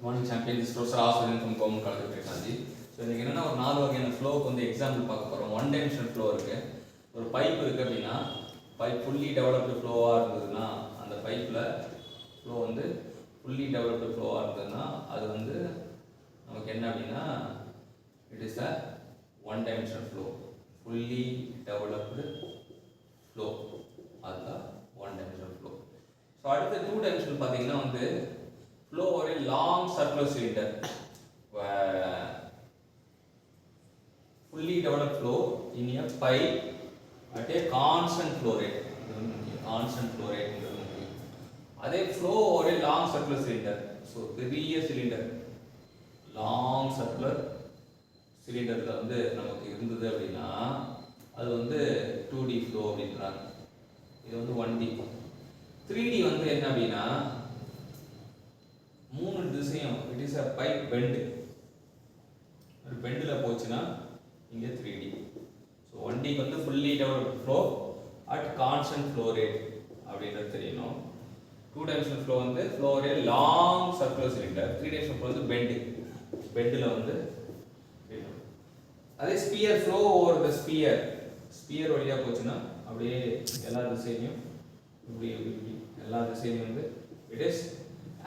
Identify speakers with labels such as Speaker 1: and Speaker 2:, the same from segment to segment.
Speaker 1: Morning champion this professor ஆசிரியர் from government college பிரகாந்தி. So இன்றைக்கி என்னென்னா ஒரு 4 வகையான ஃப்ளோவுக்கு வந்து எக்ஸாம்பிள் பார்க்க போகிறோம். 1 டைமென்ஷனல் ஃப்ளோ இருக்குது. ஒரு பைப் இருக்குது அப்படின்னா, பைப் ஃபுல்லி டெவலப்டு ஃப்ளோவாக இருந்ததுன்னா, அந்த பைப்பில் ஃப்ளோ வந்து ஃபுல்லி டெவலப்டு ஃப்ளோவாக இருந்ததுன்னா அது வந்து நமக்கு என்ன அப்படின்னா, it is a 1 dimensional flow. Fully developed flow, அதுதான் 1 டைமென்ஷனல் ஃப்ளோ. ஸோ அடுத்த 2 டைமென்ஷனல் பார்த்தீங்கன்னா வந்து flow over a long circular cylinder, fully developed flow in a pipe at a constant flow rate. Constant flow rate. அதே flow over a long circular cylinder. So பெரிய cylinder, long circular cylinderல வந்து நமக்கு இருந்தது அப்படின்னா அது வந்து 2D flow அப்படின்றாங்க. இது வந்து 1D. 3D வந்து என்ன அப்படின்னா 3 திசையும், it is a pipe bend. ஒரு பெண்டில் போச்சுன்னா இங்கே 3D. ஸோ 1D வந்து fully developed flow at constant flow rate அப்படின்றது தெரியணும். 2 டைமென்ஷனல் ஃப்ளோ வந்து flow ray long circular cylinder. 3 dimensional flow வந்து பெண்டில் வந்து அதே sphere flow over the sphere வழியாக போச்சுன்னா அப்படியே எல்லா திசையிலையும் இப்படி எல்லா திசையிலையும் வந்து it is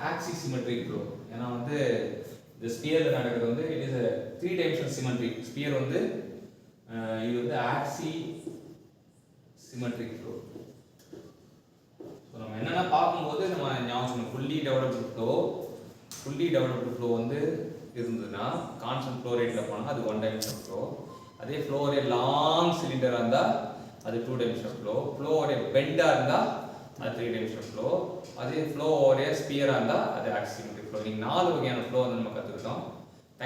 Speaker 1: axis symmetric flow. ஏன்னா வந்து இந்த ஸ்பியரில் நடக்கிறது வந்து it is 3 dimensional symmetric sphere வந்து இது வந்து ஆக்சி சிமெட்ரிக் ஃப்ளோ. ஸோ நம்ம என்னென்ன பார்க்கும்போது நம்ம ஞாபகம் ஃபுல்லி டெவலப்டு ஃப்ளோ வந்து இருந்ததுன்னா கான்ஸ்டன்ட் ஃப்ளோ ரேட்டில் போனால் அது 1 டைமென்ஷனல் ஃப்ளோ. அதே ஃப்ளோ ஒரே லாங் சிலிண்டராக இருந்தால் அது 2 டைமென்ஷனல் ஃப்ளோ. ஃப்ளோ ஒரே பெண்டாக இருந்தால் அது 3 டைமென்ஷனல் ஃப்ளோ. அதே ஃப்ளோ ஒரே ஸ்பியராக இருந்தால் அது ஆக்சிஸ் சிமெட்ரிக் ஃப்ளோ. நீங்கள் 4 வகையான ஃப்ளோ வந்து நம்ம கற்றுக்கிட்டோம்.